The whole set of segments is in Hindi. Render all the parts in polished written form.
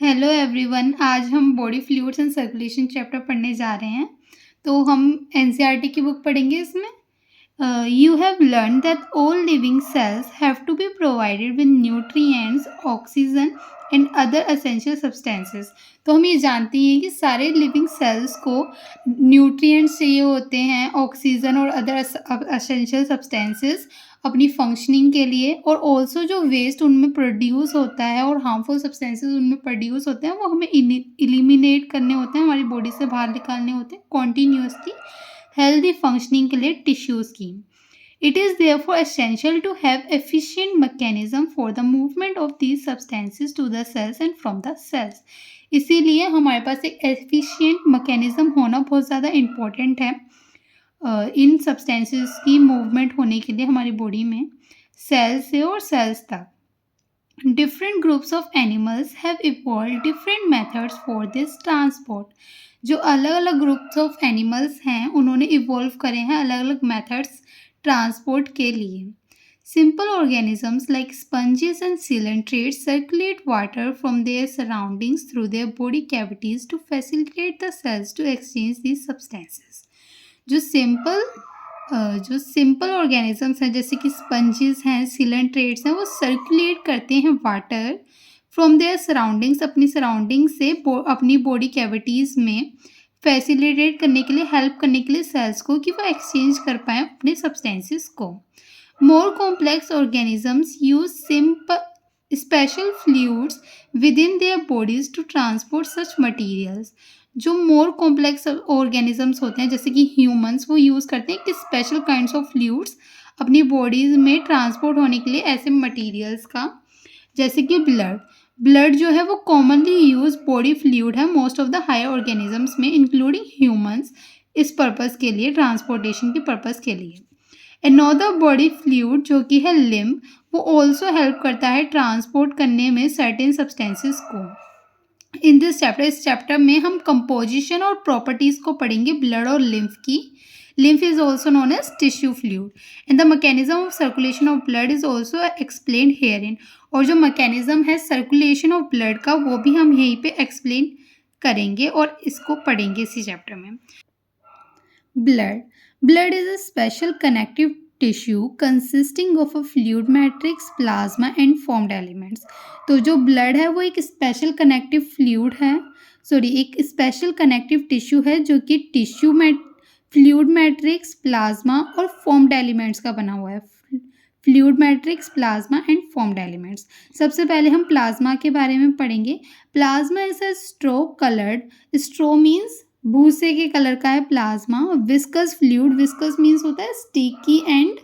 Hello everyone. आज हम body fluids and circulation chapter पढ़ने जा रहे हैं। तो हम एनसीईआरटी की बुक पढ़ेंगे इसमें। You have learned that all living cells have to be provided with nutrients, oxygen and other essential substances। तो हम ये जानते हैं कि सारे लिविंग सेल्स को न्यूट्रिएंट्स चाहिए होते हैं, ऑक्सीजन और अदर एसेंशियल सब्सटेंसेस अपनी फंक्शनिंग के लिए, और ऑल्सो जो वेस्ट उनमें प्रोड्यूस होता है और हार्मफुल सब्सटेंसेस उनमें प्रोड्यूस होते हैं वो हमें इलिमिनेट करने होते हैं, हमारी बॉडी से बाहर निकालने होते हैं कॉन्टीन्यूसली हेल्दी फंक्शनिंग के लिए टिश्यूज़ की। It is therefore essential to have efficient mechanism for the movement of these substances to the cells and from the cells। इसीलिए हमारे पास एक एफिशिएंट मैकेनिज्म होना बहुत ज़्यादा इम्पोर्टेंट है इन सब्सटेंसेस की मूवमेंट होने के लिए हमारी बॉडी में सेल से और सेल्स तक। Different groups of animals have evolved different methods for this transport। जो अलग अलग ग्रुप्स ऑफ एनिमल्स हैं उन्होंने इवॉल्व करे हैं अलग अलग मेथड्स ट्रांसपोर्ट के लिए। Simple organisms like sponges and coelenterates circulate water from their surroundings through their body cavities to facilitate the cells to exchange these substances। जो सिंपल ऑर्गेनिजम्स हैं जैसे कि स्पंजेस हैं, सिलेंट्रेट्स हैं, वो सर्कुलेट करते हैं वाटर फ्रॉम देयर सराउंडिंग्स, अपनी सराउंडिंग से अपनी बॉडी कैविटीज़ में फैसिलिटेट करने के लिए, हेल्प करने के लिए सेल्स को कि वो एक्सचेंज कर पाएँ अपने सब्सटेंसेस को। More complex organisms use simple special fluids within their bodies to transport such materials. जो मोर कॉम्प्लेक्स ऑर्गेनिजम्स होते हैं जैसे कि ह्यूमंस, वो यूज़ करते हैं कि स्पेशल काइंड्स ऑफ फ्लूइड्स अपनी बॉडीज़ में ट्रांसपोर्ट होने के लिए ऐसे मटेरियल्स का, जैसे कि ब्लड जो है वो कॉमनली यूज बॉडी फ्लूइड है most of the higher organisms में इंक्लूडिंग ह्यूमंस, इस पर्पज़ के लिए, ट्रांसपोर्टेशन के पर्पज़ के लिए। अनदर बॉडी फ्लूइड जो कि है लिम्ब, वो ऑल्सो हेल्प करता है ट्रांसपोर्ट करने में सर्टेन सब्सटेंसेस को। इन दिस चैप्टर, इस चैप्टर में हम कंपोजिशन और प्रॉपर्टीज को पढ़ेंगे ब्लड और लिम्फ की। Lymph is also known as tissue fluid and the mechanism of circulation of blood is also explained herein. और जो मैकेनिज्म है सर्कुलेशन ऑफ ब्लड का वो भी हम यहीं पे एक्सप्लेन करेंगे और इसको पढ़ेंगे इसी चैप्टर में। Blood is a special connective tissue consisting of a fluid matrix, plasma and formed elements. तो जो ब्लड है वो एक स्पेशल कनेक्टिव फ्लूइड है, एक स्पेशल कनेक्टिव टिश्यू है जो कि फ्लूइड मैट्रिक्स, प्लाज्मा और फॉर्म्ड एलिमेंट्स का बना हुआ है। Fluid matrix, plasma and formed elements. सबसे पहले हम प्लाज्मा के बारे में पढ़ेंगे। Plasma is a straw coloured, straw means भूसे के कलर का है plasma. Viscous fluid, viscous means होता है स्टिकी एंड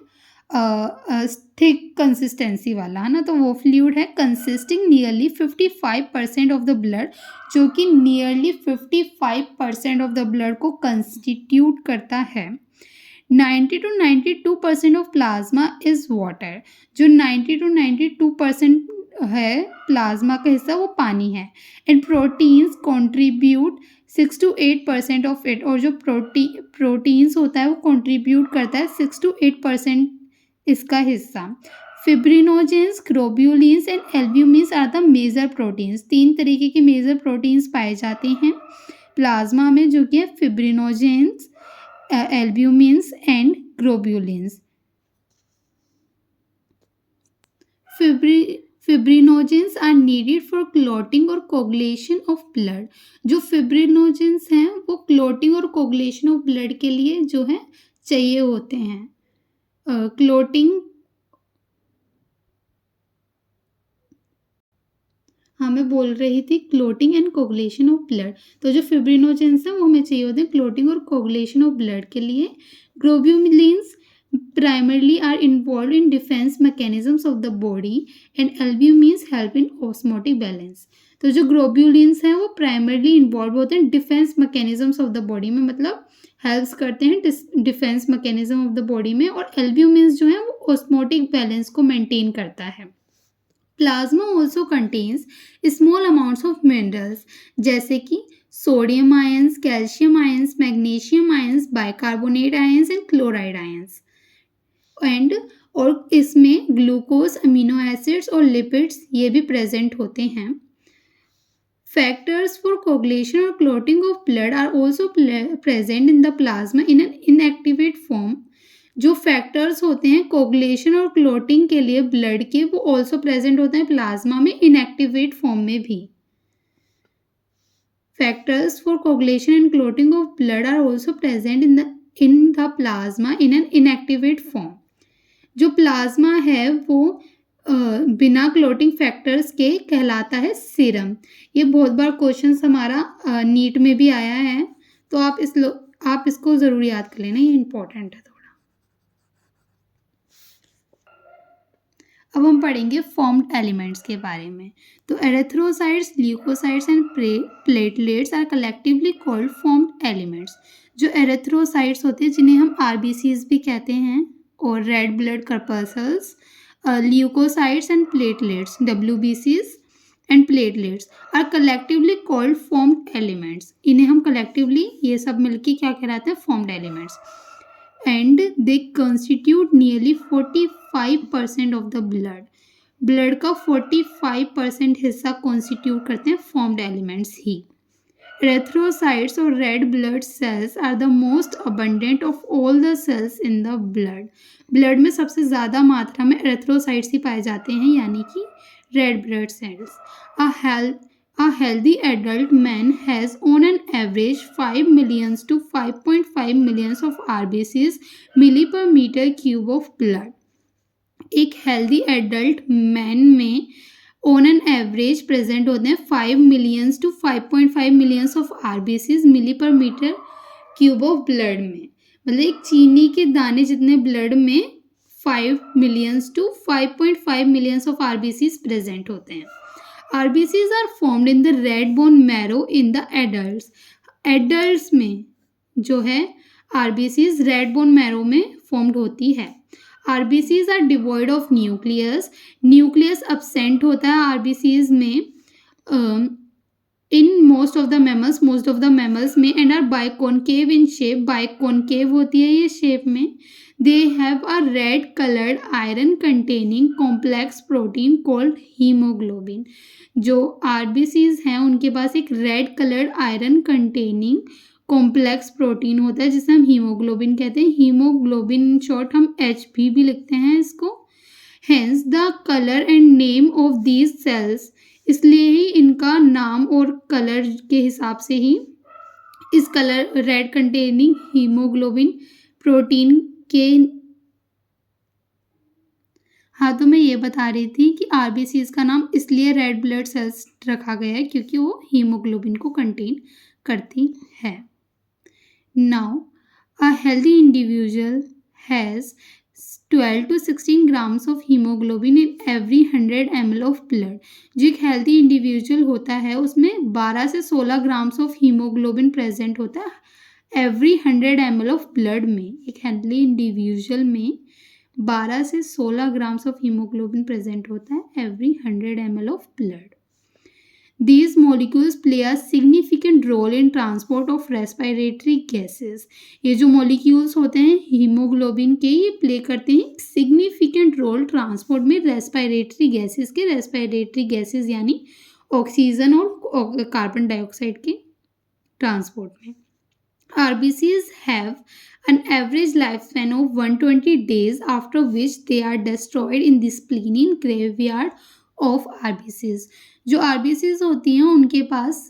थिक कंसिस्टेंसी वाला, है ना। तो वो फ्लूइड है consisting nearly 55% of the blood, जो कि नियरली 55% ऑफ द ब्लड को कंस्टिट्यूट करता है। 90 to 92% of plasma is water. जो 90 to 92% है प्लाज्मा का हिस्सा वो पानी है। And proteins contribute 6 to 8% of it. और जो प्रोटीन्स होता है वो कॉन्ट्रीब्यूट करता है 6 to 8% इसका हिस्सा। Fibrinogens, globulins and albumins are the major proteins. 3 तरीके के मेजर प्रोटीन्स पाए जाते हैं प्लाज्मा में, जो कि है fibrinogens, albumins and globulins. Fibrinogens are needed for clotting और कोगुलेशन ऑफ ब्लड। जो फिब्रिनोजेंस हैं वो क्लॉटिंग और कोगुलेशन ऑफ ब्लड के लिए जो है चाहिए होते हैं। क्लॉटिंग, हाँ मैं बोल रही थी clotting and coagulation of blood. तो जो फिब्रिनोजेंस हैं वो हमें चाहिए होते हैं क्लॉटिंग और कोगुलेशन ऑफ ब्लड के लिए। ग्लोब्यूलिन्स primarily are involved in defense mechanisms of the body and albumins help in osmotic balance। तो जो ग्लोब्यूलिन्स हैं वो प्राइमरली इन्वॉल्व होते हैं defence mechanisms of the body में, मतलब हेल्प्स करते हैं defence mechanism of the body में। और एल्ब्यूमिन्स जो है वो ऑस्मोटिक बैलेंस को मेंटेन करता है। Plasma also contains small amounts of minerals जैसे कि sodium ions, calcium ions, magnesium ions, bicarbonate ions and chloride ions. और इसमें ग्लूकोज, अमीनो एसिड्स और लिपिड्स ये भी प्रेजेंट होते हैं। Factors for coagulation or clotting of blood are also present in the plasma in an inactivate form. जो फैक्टर्स होते हैं कोगुलेशन और क्लोटिंग के लिए ब्लड के, वो ऑल्सो प्रेजेंट होते हैं प्लाज्मा में इनएक्टिवेट फॉर्म में भी. Factors for coagulation and clotting of blood are also present in the plasma in an inactivate form. जो प्लाज्मा है वो बिना क्लोटिंग फैक्टर्स के कहलाता है सीरम. ये बहुत बार क्वेश्चन हमारा नीट में भी आया है, तो आप इसको ज़रूर याद कर लेना, ये इंपॉर्टेंट है थोड़ा. अब हम पढ़ेंगे फॉर्म्ड एलिमेंट्स के बारे में. तो erythrocytes, leukocytes and platelets are collectively called formed elements. जो एरेथ्रोसाइट्स होते हैं जिन्हें हम आरबीसीज भी कहते हैं, और red blood corpuscles, leukocytes and platelets, WBCs and platelets are collectively called formed elements. इन्हें हम collectively ये सब मिलके क्या कहलाते हैं, formed elements. And they constitute nearly 45% of the blood. Blood का 45% हिस्सा constitute करते हैं formed elements he. Erythrocytes or red blood cells are the most abundant of all the cells in the blood. Blood में सबसे ज़्यादा मात्रा में एरेथ्रोसाइट्स ही पाए जाते हैं, यानी कि red blood cells. A healthy adult man has on an average 5 millions to 5.5 millions of RBCs milli per meter cube of blood. एक हेल्दी एडल्ट मैन में ऑन एन एवरेज प्रेजेंट होते हैं 5 millions to 5.5 millions of RBCs milli per metre cube of blood में. मतलब एक चीनी के दाने जितने ब्लड में 5 millions to 5.5 millions of RBCs present होते हैं. RBCs are formed in the red bone marrow in the adults. Adults में जो है आरबीसीज रेड बोन मैरो में फॉर्म्ड होती है. RBCs are devoid of nucleus. Nucleus absent होता है RBCs में in most of the mammals में, and are biconcave in shape. Biconcave होती है ये शेप में. They have a red colored iron containing complex protein called hemoglobin. जो RBCs हैं उनके पास एक red colored iron containing complex protein होता है जिसे हम हीमोग्लोबिन कहते हैं. हीमोग्लोबिन इन शॉर्ट हम HP भी लिखते हैं इसको. Hence the colour and name of these cells, इसलिए ही इनका नाम और कलर के हिसाब से ही इस colour red containing haemoglobin protein के. हाँ, तो मैं ये बता रही थी कि आरबीसीज का नाम इसलिए रेड ब्लड सेल्स रखा गया है क्योंकि वो हीमोग्लोबिन को कंटेन करती है. Now, a healthy individual has 12 to 16 grams of hemoglobin in every 100 ml of blood. जो एक healthy individual होता है उसमें 12 से 16 grams of hemoglobin present होता है every 100 ml of blood में. एक healthy individual में 12 से 16 grams of hemoglobin present होता है every 100 ml of blood. These molecules play a significant role in transport of respiratory gases. ये जो molecules होते हैं हीमोग्लोबिन के, ये प्ले करते हैं significant role ट्रांसपोर्ट में respiratory gases के. respiratory gases यानी ऑक्सीजन और कार्बन डाइऑक्साइड के ट्रांसपोर्ट में. RBCs have an average lifespan of 120 days after which they are destroyed in the spleen in graveyard of RBCs. जो RBCs होती हैं उनके पास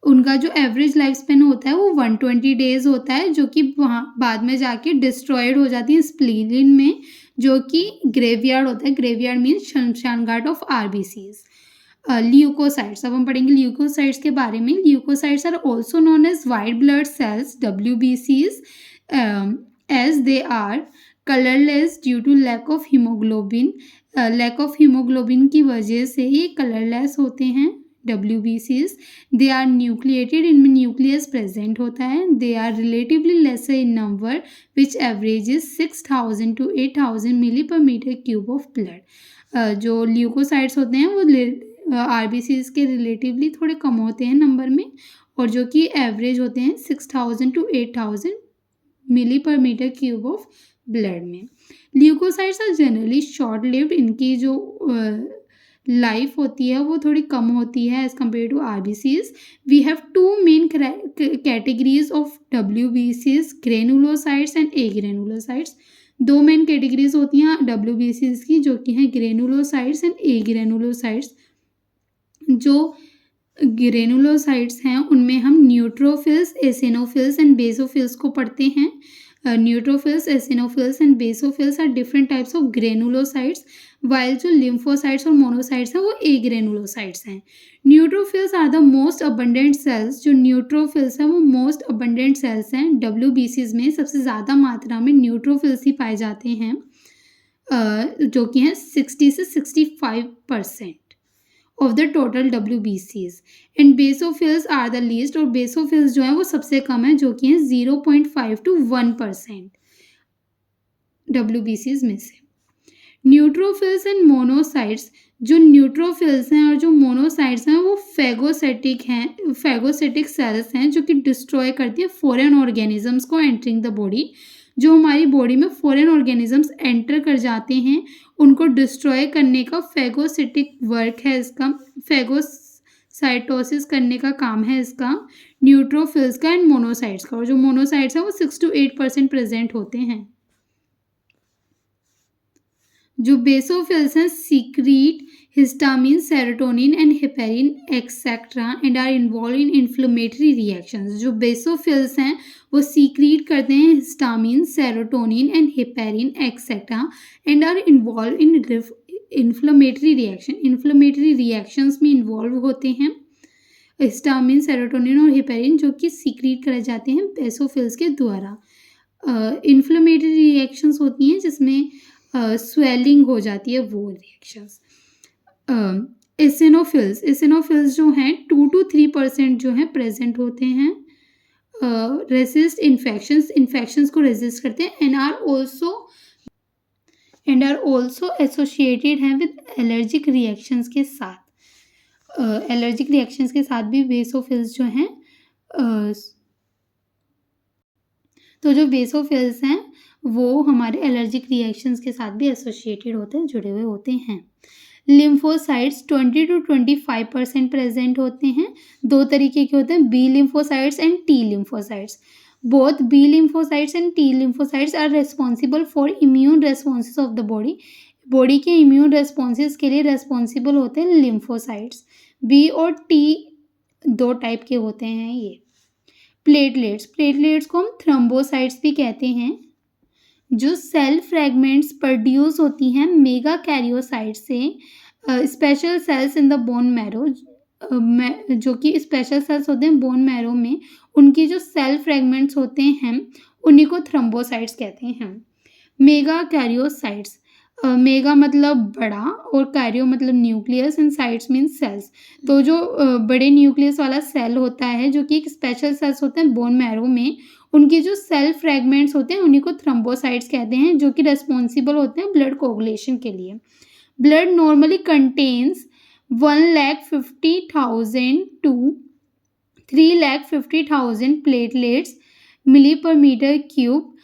उनका जो एवरेज लाइफ स्पेन होता है वो 120 डेज होता है, जो कि वहाँ बाद में जाके डिस्ट्रॉयड हो जाती है स्प्लीन में, जो कि ग्रेवयार्ड होता है. ग्रेवयार्ड मीन्स शमशान घाट ऑफ RBCs. ल्यूकोसाइट्स, अब हम पढ़ेंगे ल्यूकोसाइट्स के बारे में. Leucocytes are also known as white blood cells WBCs as they are colourless due to lack of haemoglobin. Lack of haemoglobin की वजह से ये कलरलेस होते हैं WBCs. दे आर न्यूक्लिएटेड, इनमें न्यूक्लियस प्रेजेंट होता है. They are relatively lesser in number which averages 6000 to 8000 milli per metre cube of blood. जो ल्यूकोसाइट्स होते हैं वो RBCs के रिलेटिवली थोड़े कम होते हैं नंबर में, और जो कि एवरेज होते हैं 6000 to 8000 milli per metre cube of blood में. Leucocytes are generally short lived. इनकी जो लाइफ होती है वो थोड़ी कम होती है as compared to RBCs. We have two main categories of डब्ल्यूबीसीज, ग्रेनुलोसाइट्स एंड ए ग्रेनुलोसाइट्स। दो मेन कैटेगरीज होती हैं डब्ल्यूबीसीज की, जो कि हैं ग्रेनुलोसाइट्स एंड ए ग्रेनुलोसाइट्स। जो ग्रेनुलोसाइट्स हैं उनमें हम न्यूट्रोफिल्स, एसिनोफिल्स एंड बेसोफिल्स को पढ़ते हैं। Neutrophils, eosinophils and basophils are different types of granulocytes, while जो लिम्फोसाइट्स और मोनोसाइट्स हैं वो ए ग्रेनुलोसाइट्स हैं। Neutrophils are the most abundant cells. जो न्यूट्रोफिल्स हैं वो मोस्ट अबंडेंट सेल्स हैं। डब्ल्यूबीसीज में सबसे ज़्यादा मात्रा में न्यूट्रोफिल्स ही पाए जाते हैं, जो कि हैं 60 से 65% of the total WBCs। And basophils are the least, और बेसोफिल्स जो हैं वो सबसे कम है, जो कि हैं 0.5 to 1% WBCs में से। न्यूट्रोफिल्स एंड मोनोसाइट्स, जो न्यूट्रोफिल्स हैं और जो मोनोसाइट्स हैं वो फैगोसिटिक सेल्स हैं जो कि डिस्ट्रॉय करती हैं फॉरेन ऑर्गेनिजम्स को एंटरिंग द बॉडी। जो हमारी बॉडी में फॉरेन ऑर्गेनिजम्स एंटर कर जाते हैं उनको डिस्ट्रॉय करने का फैगोसिटिक वर्क है इसका, फैगोसाइटोसिस करने का काम है इसका न्यूट्रोफिल्स का एंड मोनोसाइट्स का। और जो मोनोसाइट्स हैं वो 6 to 8% प्रेजेंट होते हैं। जो बेसोफिल्स हैं secrete histamine, serotonin and heparin etcetera and are involve in inflammatory reactions. जो बेसोफिल्स हैं वो सीक्रीट करते हैं histamine, serotonin and heparin etcetera and are involve in inflammatory reaction. Inflammatory reactions में इन्वॉल्व होते हैं हिस्टामिन, सेरोटोनिन और हेपेरिन, जो कि सीक्रीट करे जाते हैं बेसोफिल्स के द्वारा। इन्फ्लेमेटरी रिएक्शंस होती हैं जिसमें स्वेलिंग हो जाती है, वो रिएक्शंस। एसिनोफिल्स जो हैं 2 to 3% जो हैं प्रेजेंट होते हैं। रेसिस्ट इन्फेक्शंस को रेजिस्ट करते हैं एंड आर ऑल्सो एसोसिएटेड हैं विद एलर्जिक रिएक्शंस के साथ। एलर्जिक रिएक्शंस के साथ भी बेसोफिल्स जो हैं, तो जो बेसोफिल्स हैं वो हमारे एलर्जिक रिएक्शंस के साथ भी एसोसिएटेड होते हैं, जुड़े हुए होते हैं। लिम्फोसाइट्स 20 to 25% प्रेजेंट होते हैं। दो तरीके के होते हैं, B lymphocytes and T lymphocytes. Both B lymphocytes and T lymphocytes are responsible for immune responses of the body. Body के इम्यून रेस्पॉन्सेज के लिए रेस्पॉन्सिबल होते हैं लिम्फोसाइट्स। बी और टी दो टाइप के होते हैं ये। प्लेटलेट्स को हम थ्रोम्बोसाइट्स भी कहते हैं। जो सेल फ्रेगमेंट्स प्रोड्यूस होती हैं मेगा कैरियोसाइट से, special cells in the bone marrow, जो कि स्पेशल सेल्स होते हैं बोन मैरो में, उनकी जो सेल फ्रेगमेंट्स होते हैं उन्हीं को थ्रोम्बोसाइट्स कहते हैं। मेगा कैरियोसाइट्स, मेगा मतलब बड़ा और कैरियो मतलब nucleus and cytes mean cells. तो जो बड़े न्यूक्लियस वाला सेल होता है जो कि एक स्पेशल सेल्स होते हैं बोन मैरो में, उनके जो सेल फ्रेगमेंट्स होते हैं उन्हीं को थ्रोम्बोसाइट्स कहते हैं, जो कि रेस्पॉन्सिबल होते हैं ब्लड कोगुलेशन के लिए। Blood normally contains 1,50,000 to 3,50,000 platelets milli per metre cube.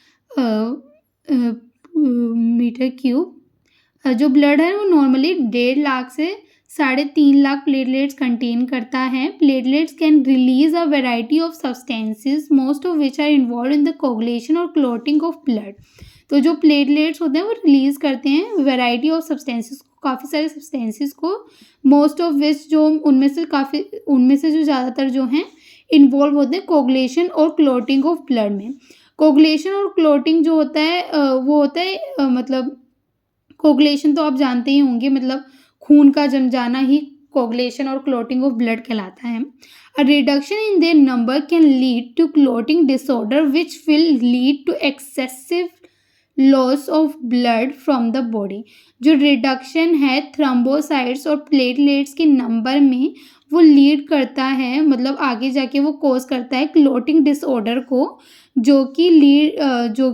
जो ब्लड है वो नॉर्मली 1.5 लाख से 3.5 लाख प्लेटलेट्स कंटेन करता है। Platelets can release a variety of substances most of which are involve in the coagulation और क्लॉटिंग ऑफ ब्लड। तो जो प्लेटलेट्स होते हैं वो रिलीज करते हैं वेराइटी ऑफ सब्सटेंसेस को, काफ़ी सारे सब्सटेंसेस को, मोस्ट ऑफ विच जो उनमें से जो ज़्यादातर जो हैं इन्वॉल्व होते हैं कोगुलेशन और क्लॉटिंग ऑफ ब्लड में। कोगुलेशन और क्लॉटिंग जो होता है वो होता है मतलब कोगुलेशन तो आप जानते ही होंगे, मतलब खून का जम जाना ही कोगुलेशन और क्लॉटिंग ऑफ ब्लड कहलाता है। A reduction in their number can lead to clotting disorder which will lead to excessive loss of blood from the body. जो रिडक्शन है थ्रोम्बोसाइट्स और प्लेटलेट्स के नंबर में, वो लीड करता है, मतलब आगे जाके वो कॉज करता है क्लॉटिंग डिसऑर्डर को, जो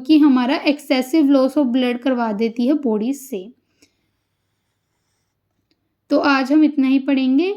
कि हमारा एक्सेसिव लॉस ऑफ ब्लड करवा देती है बॉडी से। तो आज हम इतना ही पढ़ेंगे।